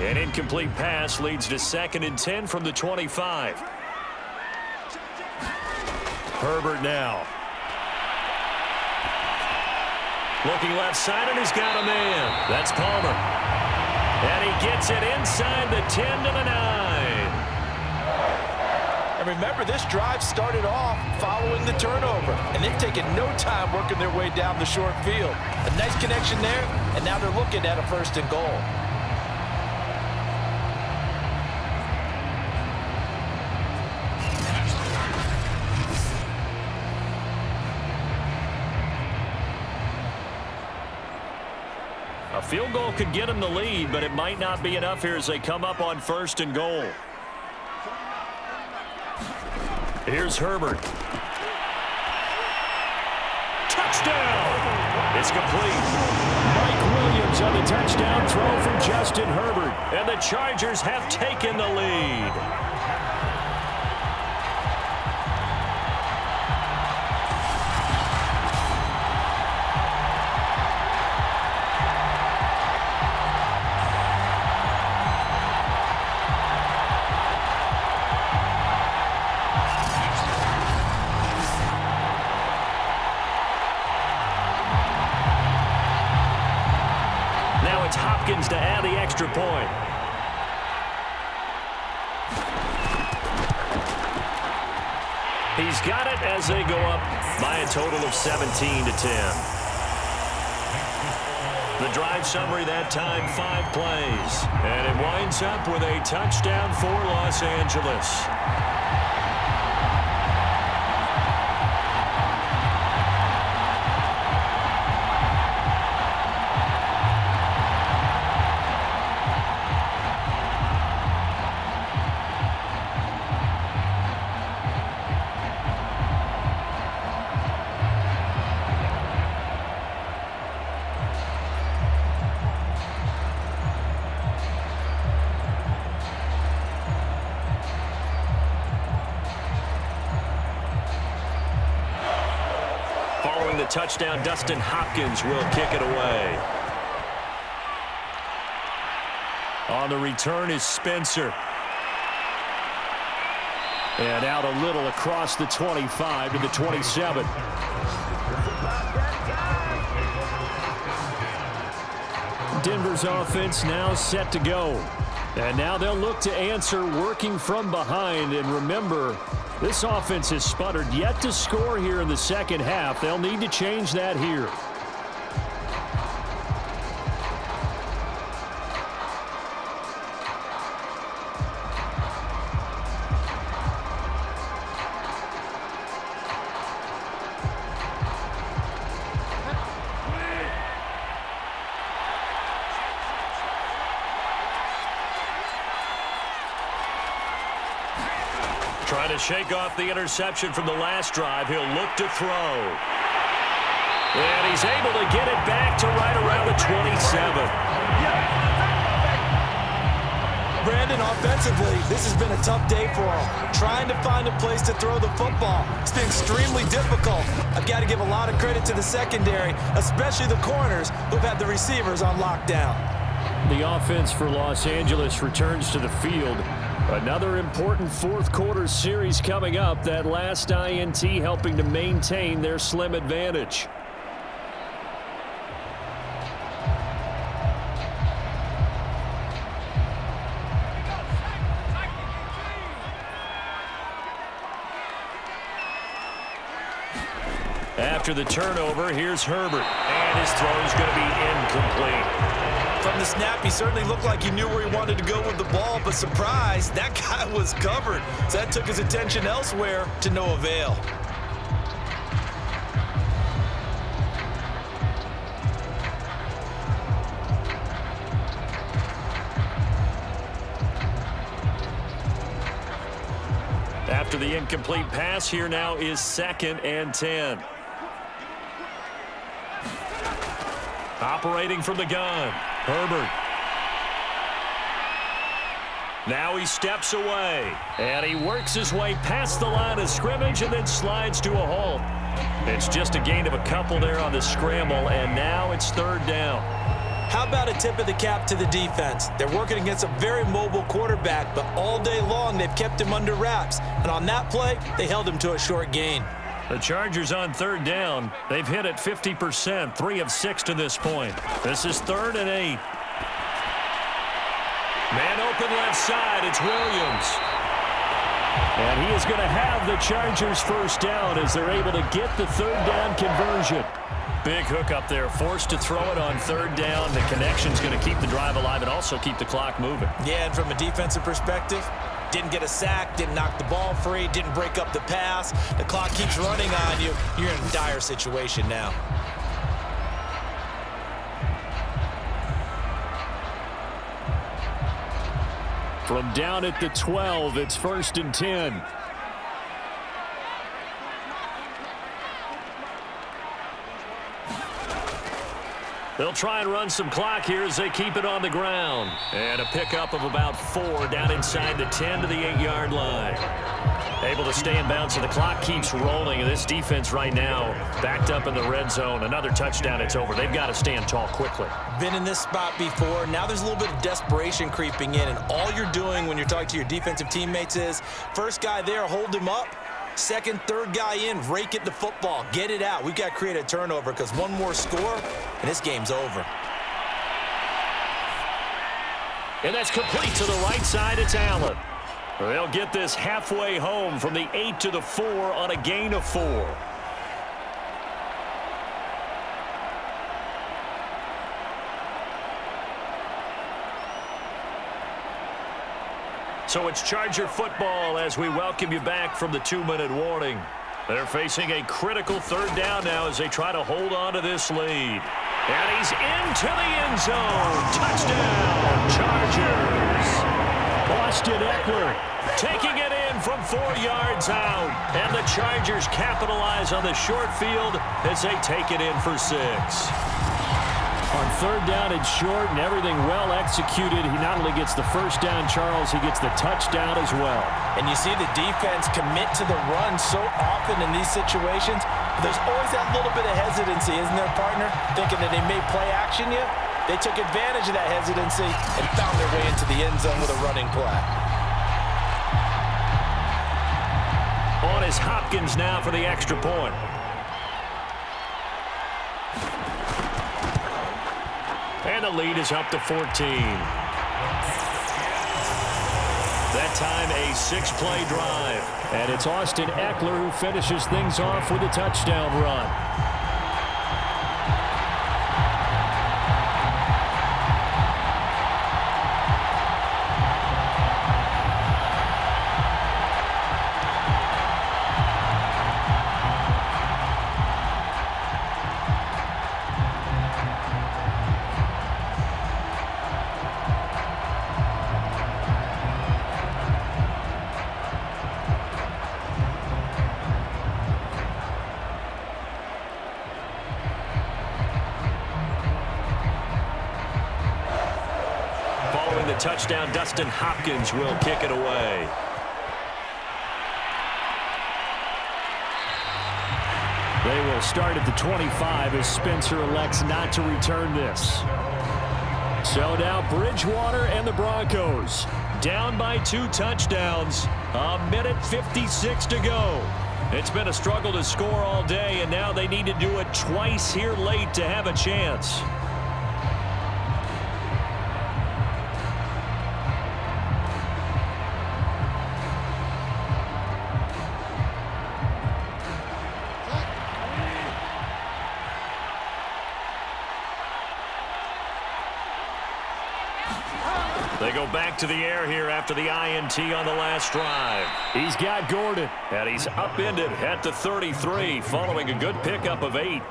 An incomplete pass leads to 2nd and 10 from the 25. Herbert now. Looking left side, and he's got a man. That's Palmer. And he gets it inside the 10 to the 9. And remember, this drive started off following the turnover, and they've taken no time working their way down the short field. A nice connection there, and now they're looking at a 1st and goal. A field goal could get them the lead, but it might not be enough here as they come up on 1st and goal. Here's Herbert. Touchdown! It's complete. Mike Williams on the touchdown throw from Justin Herbert. And the Chargers have taken the lead. To add the extra point. He's got it as they go up by a total of 17-10. The drive summary that time, 5 plays. And it winds up with a touchdown for Los Angeles. Touchdown, Dustin Hopkins will kick it away. On the return is Spencer. And out a little across the 25 to the 27. Denver's offense now set to go. And now they'll look to answer working from behind. And remember, this offense has sputtered yet to score here in the second half. They'll need to change that here. Trying to shake off the interception from the last drive. He'll look to throw. And he's able to get it back to right around the 27. Brandon, offensively, this has been a tough day for him. Trying to find a place to throw the football. It's been extremely difficult. I've got to give a lot of credit to the secondary, especially the corners who've had the receivers on lockdown. The offense for Los Angeles returns to the field. Another important fourth quarter series coming up. That last INT helping to maintain their slim advantage. After the turnover, here's Herbert. And his throw is going to be incomplete. From the snap, he certainly looked like he knew where he wanted to go with the ball, but surprise, that guy was covered. So that took his attention elsewhere to no avail. After the incomplete pass, here now is 2nd and 10. Operating from the gun, Herbert. Now he steps away, and he works his way past the line of scrimmage and then slides to a halt. It's just a gain of a couple there on the scramble, and now it's 3rd down. How about a tip of the cap to the defense? They're working against a very mobile quarterback, but all day long they've kept him under wraps. And on that play, they held him to a short gain. The Chargers on 3rd down. They've hit it 50%, 3 of 6 to this point. This is 3rd and 8. Man open left side, it's Williams. And he is going to have the Chargers 1st down as they're able to get the 3rd down conversion. Big hook up there, forced to throw it on 3rd down. The connection's going to keep the drive alive and also keep the clock moving. Yeah, and from a defensive perspective, didn't get a sack, didn't knock the ball free, didn't break up the pass. The clock keeps running on you. You're in a dire situation now. From down at the 12, it's 1st and 10. They'll try and run some clock here as they keep it on the ground. And a pickup of about 4 down inside the 10 to the 8-yard line. Able to stay in bounds, so the clock keeps rolling. And this defense right now backed up in the red zone. Another touchdown, it's over. They've got to stand tall quickly. Been in this spot before. Now there's a little bit of desperation creeping in. And all you're doing when you're talking to your defensive teammates is, first guy there, hold him up. Second, third guy in, rake at the football. Get it out. We've got to create a turnover because one more score, and this game's over. And that's complete to the right side. It's Allen. They'll get this halfway home from the 8 to the 4 on a gain of 4. So it's Charger football as we welcome you back from the 2-minute warning. They're facing a critical 3rd down now as they try to hold on to this lead. And he's into the end zone. Touchdown, Chargers. Austin Eckler taking it in from 4 yards out. And the Chargers capitalize on the short field as they take it in for 6. On 3rd down and short and everything well executed, he not only gets the first down, Charles, he gets the touchdown as well. And you see the defense commit to the run so often in these situations. There's always that little bit of hesitancy, isn't there, partner? Thinking that they may play action you. They took advantage of that hesitancy and found their way into the end zone with a running play. On is Hopkins now for the extra point. And the lead is up to 14. That time a 6-play drive. And it's Austin Eckler who finishes things off with a touchdown run. Touchdown, Dustin Hopkins will kick it away. They will start at the 25 as Spencer elects not to return this. So now Bridgewater and the Broncos down by 2 touchdowns. 1:56 to go. It's been a struggle to score all day, and now they need to do it twice here late to have a chance. They go back to the air here after the INT on the last drive. He's got Gordon. And he's upended at the 33 following a good pickup of 8.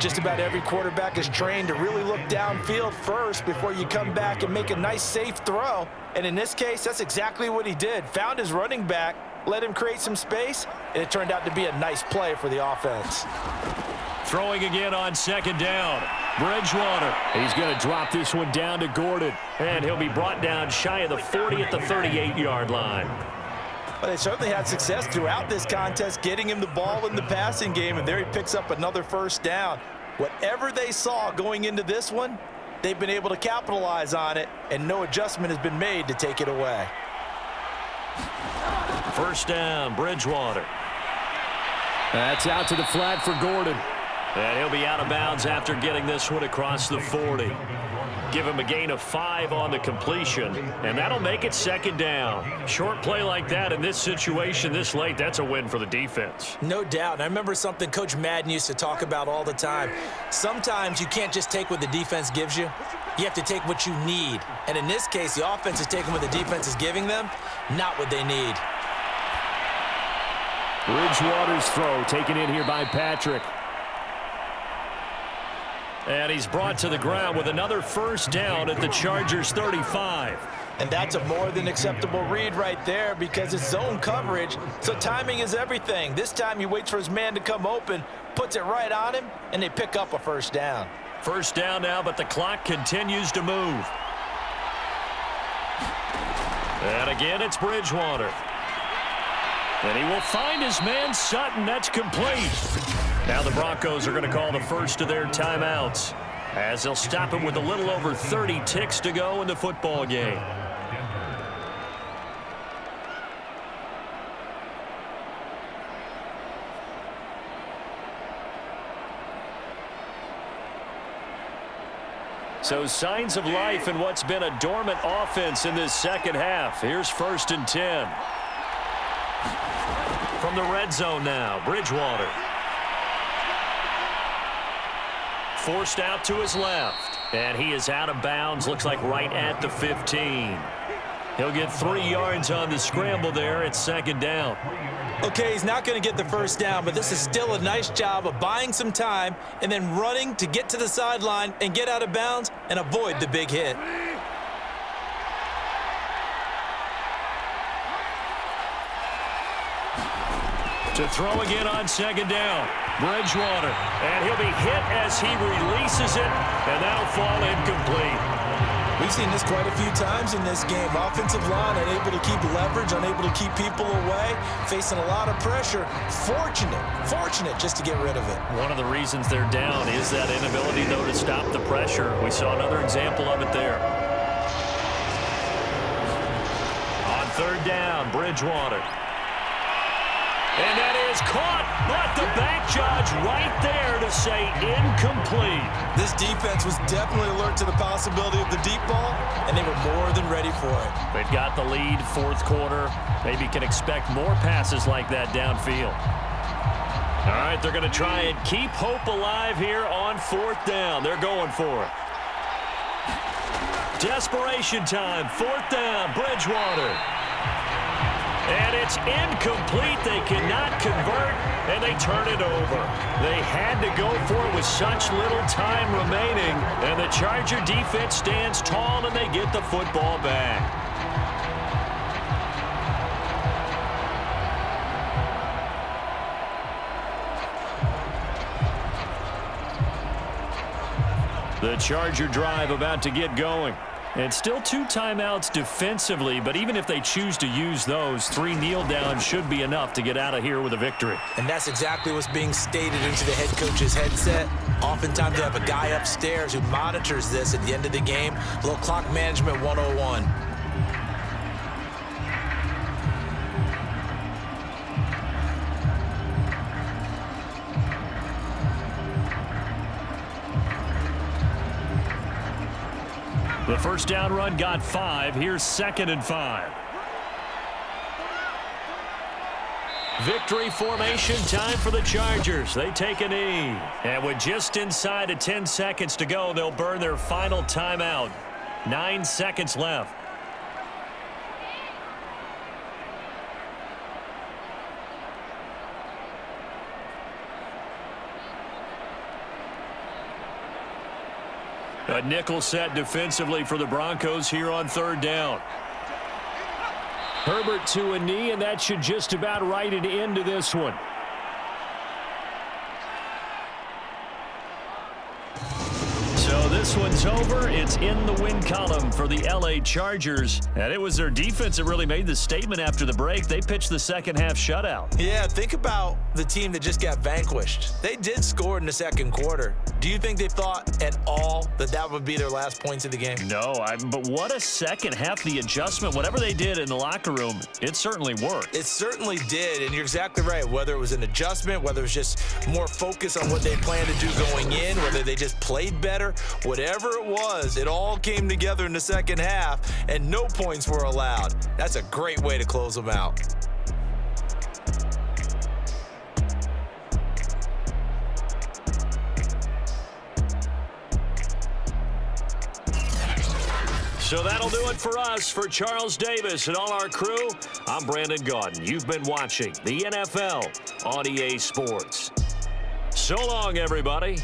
Just about every quarterback is trained to really look downfield first before you come back and make a nice, safe throw. And in this case, that's exactly what he did. Found his running back, let him create some space, and it turned out to be a nice play for the offense. Throwing again on 2nd down. Bridgewater. He's going to drop this one down to Gordon. And he'll be brought down shy of the 40 at the 38-yard line. But they certainly had success throughout this contest, getting him the ball in the passing game, and there he picks up another first down. Whatever they saw going into this one, they've been able to capitalize on it, and no adjustment has been made to take it away. First down, Bridgewater. That's out to the flat for Gordon. And he'll be out of bounds after getting this one across the 40. Give him a gain of 5 on the completion, and that'll make it 2nd down. Short play like that in this situation this late, that's a win for the defense. No doubt. I remember something Coach Madden used to talk about all the time. Sometimes you can't just take what the defense gives you. You have to take what you need. And in this case, the offense is taking what the defense is giving them, not what they need. Bridgewater's throw taken in here by Patrick. And he's brought to the ground with another first down at the Chargers 35. And that's a more than acceptable read right there because it's zone coverage, so timing is everything. This time he waits for his man to come open, puts it right on him, and they pick up a first down. First down now, but the clock continues to move. And again, it's Bridgewater. And he will find his man Sutton. That's complete. Now the Broncos are going to call the first of their timeouts as they'll stop him with a little over 30 ticks to go in the football game. So signs of life in what's been a dormant offense in this second half. Here's 1st and 10. From the red zone now, Bridgewater. Forced out to his left. And he is out of bounds, looks like right at the 15. He'll get 3 yards on the scramble there. It's 2nd down. Okay, he's not going to get the first down, but this is still a nice job of buying some time and then running to get to the sideline and get out of bounds and avoid the big hit. To throw again on 2nd down. Bridgewater. And he'll be hit as he releases it, and that'll fall incomplete. We've seen this quite a few times in this game. Offensive line unable to keep leverage, unable to keep people away, facing a lot of pressure. Fortunate just to get rid of it. One of the reasons they're down is that inability, though, to stop the pressure. We saw another example of it there. On 3rd down, Bridgewater. And that is caught, but the back judge right there to say incomplete. This defense was definitely alert to the possibility of the deep ball, and they were more than ready for it. They've got the lead, 4th quarter. Maybe can expect more passes like that downfield. All right, they're going to try and keep hope alive here on 4th down. They're going for it. Desperation time, 4th down, Bridgewater. And it's incomplete. They cannot convert, and they turn it over. They had to go for it with such little time remaining, and the Charger defense stands tall, and they get the football back. The Charger drive about to get going. And still 2 timeouts defensively, but even if they choose to use those, 3 kneel downs should be enough to get out of here with a victory. And that's exactly what's being stated into the head coach's headset. Oftentimes they have a guy upstairs who monitors this at the end of the game. A little clock management 101. The first down run got 5. Here's 2nd and 5. Victory formation time for the Chargers. They take a knee. And with just inside of 10 seconds to go, they'll burn their final timeout. 9 seconds left. A nickel set defensively for the Broncos here on 3rd down. Herbert to a knee, and that should just about write it into this one. So this one's over. It's in the win column for the LA Chargers. And it was their defense that really made the statement after the break. They pitched the second half shutout. Yeah, think about the team that just got vanquished. They did score in the 2nd quarter. Do you think they thought at all that that would be their last points of the game? No, but what a second half. The adjustment, whatever they did in the locker room, it certainly worked. It certainly did, and you're exactly right. Whether it was an adjustment, whether it was just more focus on what they planned to do going in, whether they just played better, whatever it was, it all came together in the second half, and no points were allowed. That's a great way to close them out. So that'll do it for us. For Charles Davis and all our crew, I'm Brandon Gaudin. You've been watching the NFL on EA Sports. So long, everybody.